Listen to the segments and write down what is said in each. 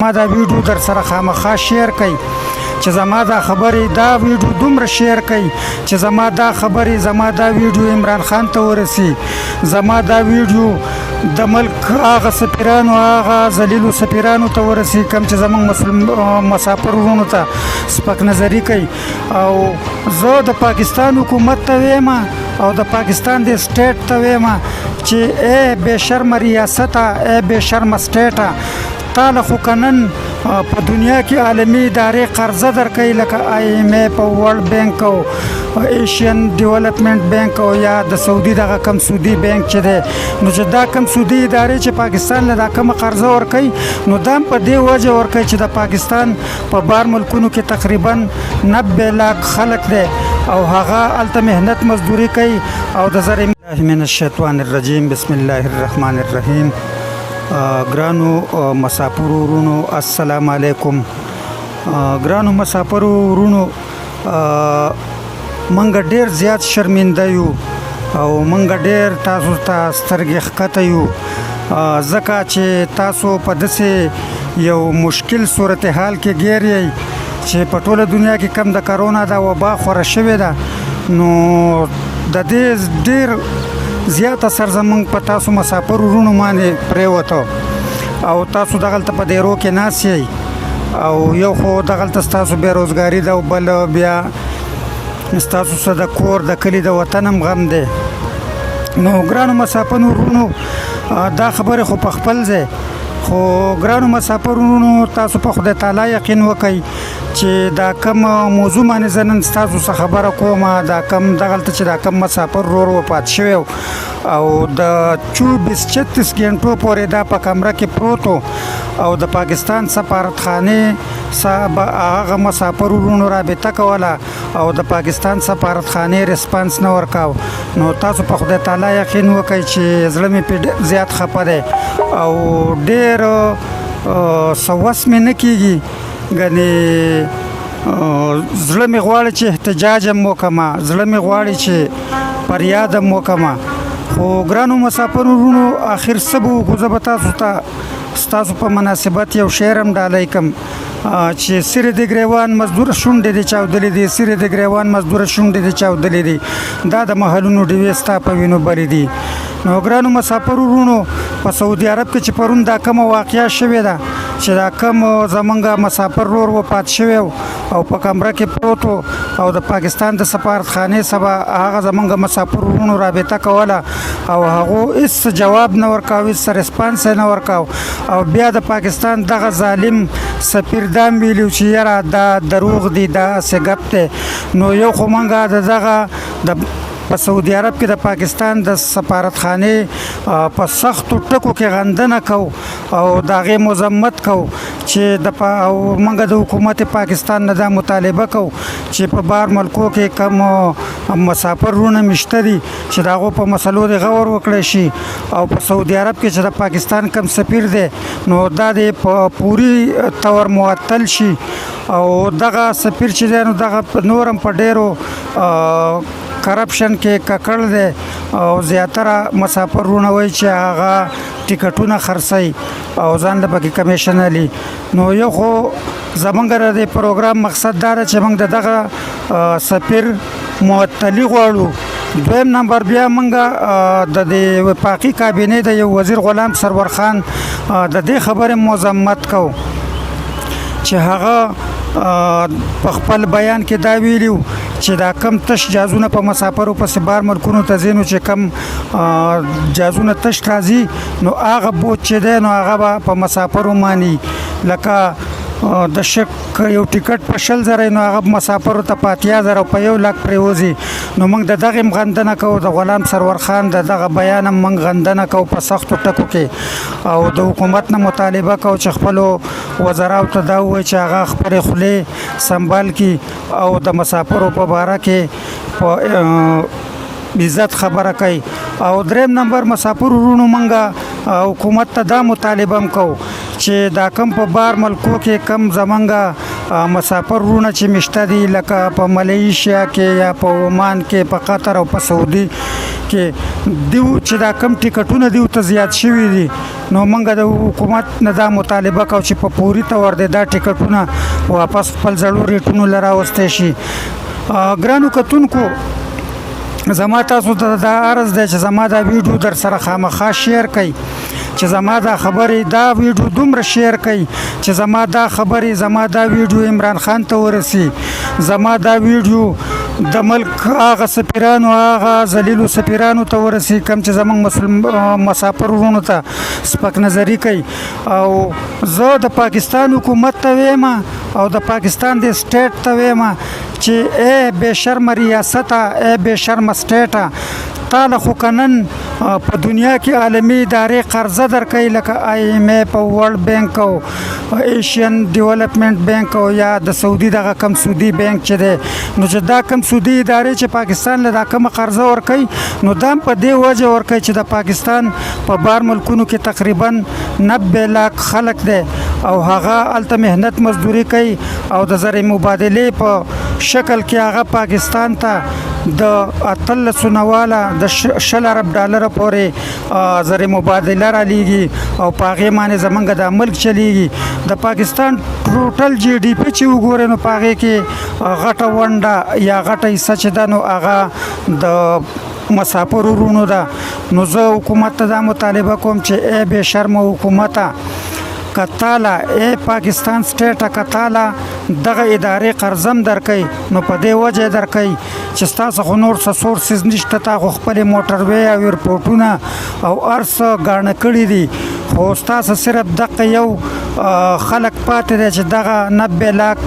ما دا ویډیو در سره خامخا شیر کړئ چې زما دا خبرې دا ویډیو دومره شیر کړئ چې زما دا خبرې زما دا ویډیو عمران خان ته ورسي زما دا ویډیو د ملک هغه سفیرانو هغه ذلیلو سفیرانو ته ورسي کوم چې زموږ مسافر وروڼو ته سپک نظري کوي او زه د پاکستان حکومت ته وایم او د پاکستان د سټیټ ته وایم چې ای بې شرمه ریاسته ای بې شرمه سټیټه تاله خو کنن په دنیا کې عالمي ادارې قرضه درکوي لکه آی ایم ایف او ورلډ بینک او ایشین ډیولپمنٹ بینک او یا د سعودي دغه کم سعودي بینک چې دی نو چې دا کم سعودي ادارې چې پاکستان له دا کومه قرضه ورکوي نو دا هم په دې وجه ورکوي چې د پاکستان په بار ملکونو کې تقریبا 90 لاک خلک دی او هغه هلته محنت مزدوري کوي او د زر من الشیطان الرجیم بسم الله الرحمن الرحیم ګرانو مسافرو ورونو السلام علیکم ګرانو مسافرو ورونو منګ ډیر زیات شرمنده یو او منګ ډیر تاسو ته سترګې ښکته یو ځکه چې تاسو په داسې یو مشکل صورتحال کې ګیر یئ چې په ټوله دنیا کې کم د کرونا دا وبا خوره شوې ده نو د دې ډیر زیات اثر زمونږ په تاسو مسافر ورونو باندې پرېوته او تاسو دغلته په دیرو کې ناست یئ او یو خو دغلته ستاسو بېروزګاري ده او بل بیا ستاسو څه د کور د کلي د وطن هم غم دی نو ګرانو مسافر ورونو دا خبرې خو په خپل ځای خو ګرانو مسافر ورونو تاسو په خدای تعالی یقین وکئ چې دا کم موضوع باندې زه نن ستاسو څخه خبره کوم دا کم دغلته چې دا کم مسافر ورور وفات شوی او د 24-36 غنټو پورې دا په کمره کې پروت او د پاکستان سفارتخانې هغه مسافر ورونو رابطه کوله او د پاکستان سفارتخانې ریسپانس نه ورکاو نو تاسو په خدای تعالی یقین وکئ چې زړه مې پې زیات خفه دی او ډېر سوس مې نه کېږي ګنې زړه مې غواړي چې احتجاج هم وکړم زړه مې غواړي چې فریاد هم وکړم خو ګرانو مسافر ورونو آخر څه به وکړو زه به تاسو ته ستاسو په مناسبت یو شعر هم ډالۍ کړم چې سیرې د ګریوان مزدور شونډې دې چاودلې دي سیرې د ګریوان مزدور شونډې دې چاودلې دي دا د محلونو ډیوې ستا په وینو بلې دي نو ګرانو مسافر ورونو په سعودي عرب کې چې پرون دا کومه واقعه شوې ده چې دا کوم زمونږ مسافر ورور وفات شوی او په کمره کې پروت او د پاکستان د سفارتخانې څخه هغه زمونږ مسافر ورونو رابطه کوله او هغو هېڅ جواب نه ورکاو هېڅ ریسپانس یې نه ورکاو او بیا د پاکستان دغه ظالم سفیر دا هم ویلي چې یاره دا دروغ دی دا هسې ګپ دی نو یو خو موږ د دغه په سعودي عرب کې د پاکستان د سفارتخانې په سختو ټکو کې غندنه کوو او د هغې مذمت کوو چې او موږ د حکومت پاکستان نه دا مطالبه کوو چې په بار ملکو کې کم مسافر ورونه مشته دي چې د هغو په مسلو د غور وکړی شي او په سعودي عرب کې چې د پاکستان کم سفیر دی نو دا د په پوري طور معطل شي او دغه سفیر چې دی نو دغه نور هم په ډېرو کرپشن کې ککړ دی او زیاتره مسافر ورونه وایي چې هغه ټیکټونه خرڅوي او ځان له پکې کمیشن اخلي نو یو خو زمونږ د پروګرام مقصد دا ده چې موږ د دغه سفیر معطلي غواړو دویم نمبر بیا موږ د دې وفاقي کابینې د یو وزیر غلام سرور خان د دې خبرې مذمت کوو چې هغه په خپل بیان کې دا ویلي چې دا کم تش جازونه په مسافرو پسې بار ملکونو ته ځي نو چې کم جازونه تش راځي نو هغه بوج چې دی نو هغه به په مسافرو باندې لکه د شک یو ټیکټ په 100,000 نو هغه مسافرو ته په 80,000 او په 1 لک پرېوځي نو موږ د دغې هم غندنه کوو د غلام سرور خان د دغه بیان هم موږ غندنه کوو په سختو ټکو کې او د حکومت نه مطالبه کوو چې خپلو وزراو ته دا ووایي چې هغه خپلې خولې سنبال کړي او د مسافرو په باره کې په عزت خبره کوي او دریم نمبر مسافر ورونو موږ حکومت ته دا مطالبه هم کوو چې دا کم په بار ملکو کې کم زمونږ مسافر ورونه چې مشته دي لکه په ملیشیا کې یا په عمان کې په قطر او په سعودي کې دیو چې دا کم ټیکټونه دیو ته زیات شوي دي نو موږ د حکومت نه دا مطالبه کوو چې په پوري تور دا ټیکټونه واپس خپل زړو ریټونو لره راوستی شي. ګرانو کتونکو زما تاسو ته دا عرض دی چې زما دا ویډیو در سره خامخا شیر کړئ، چې زما دا خبرې دا ویډیو دومره شیر کړئ چې زما دا خبرې زما دا ویډیو عمران خان ته ورسي، زما دا ویډیو د ملک هغه سفیرانو هغه ذلیلو سفیرانو ته ورسي کوم چې زموږ مسافر وروڼو ته سپک نظري کوي. او زه د پاکستان حکومت ته وایم او د پاکستان د سټیټ ته وایم چې ای بې شرمه ریاسته، ای بې شرمه سټیټه، تاله خو کنن په دنیا کې عالمي ادارې قرضه درکوي لکه IMF او ورلډ بینک او ایشین ډیولپمنٹ بینک او یا د سعودي دغه کم سودي بینک چې دی، نو چې دا کم سودي ادارې چې پاکستان له دا کومه قرضه ورکوي نو دا هم په دې وجه ورکوي چې د پاکستان په بار ملکونو کې تقریبا 90 لاک خلک دی او هغه هلته محنت مزدوري کوي او د زر مبادلې په شکل کې هغه پاکستان ته د 1800 والا د 10 ارب ډالر پورې زر مبادله را لیږي او په هغې باندې زمونږ د ملک چلیږي. د پاکستان ټوټل GDP چې وګورئ نو په هغې کې غټه ونډه یا غټه حصه چې ده نو هغه د مسافرو وروڼو ده. نو زه حکومت ته دا مطالبه کوم چې ای بې شرمه حکومته، کتاله ای پاکستان سټیټه کتاله دغه ادارې قرضم درکوي نو په دې وجه درکوي چې ستاسو خو نور څه سورسز نشته، تا خو خپلې موټروې او ایرپورټونه او هر څه ګاڼه کړي دي، خو ستاسو صرف دغه یو خلک پاتې دی چې دغه 90 لاک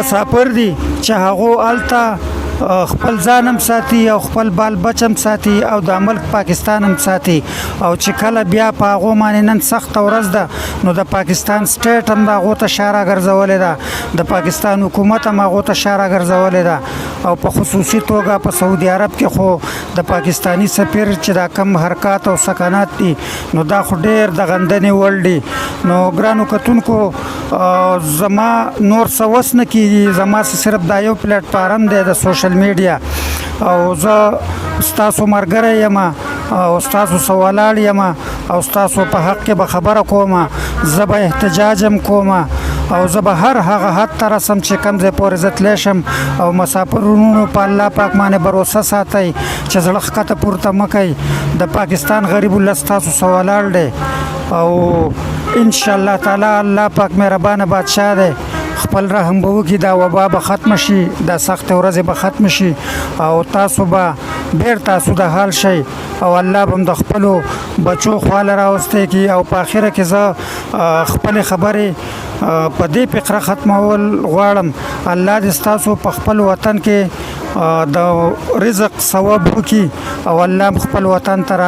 مسافر دي چې هغو هلته خپل ځان هم ساتي او خپل بال بچ هم ساتي او د ملک پاکستان هم ساتي. او چې کله بیا په هغو باندې نن سخته ورځ ده نو د پاکستان سټیټ هم د هغو ته شاره ګرځولې ده، د پاکستان حکومت هم هغو ته شاره ګرځولې ده او په خصوصي توګه په سعودي عرب کې خو د پاکستاني سفیر چې دا کم حرکات او سکنات دي نو دا خو ډېر د غندنې وړ دي. نو ګرانو کتونکو زما نور څه وس نه کېږي، زما صرف دا یو پلیټ فارم دی د سوشل میډیا او زه ستاسو ملګری یم او ستاسو سره ولاړ یم او ستاسو په حق کې به خبره کوم، زه به احتجاج هم کوم او زه به هر هغه حد ته رسم چې کوم ځای پورې زه تلی شم. او مسافر وروڼو په الله پاک باندې بروسه ساتئ چې زړه ښکته پورته مه کوئ. د پاکستان غریب ولس ستاسو سره ولاړ دی او انشاءالله تعالی الله پاک مهربانه بادشاه دی، خپل رحم به وکړي، دا وبا به ختم شي، دا سختې ورځې به ختم شي او تاسو به بیرته سودحال شئ او الله به هم د خپلو بچو خواله راوستی کړي. او په آخره کې زه خپلې خبرې په دې فقره ختمول غواړم. الله دې ستاسو په خپل وطن کې د رزق ثواب وکړي او الله خپل وطن ته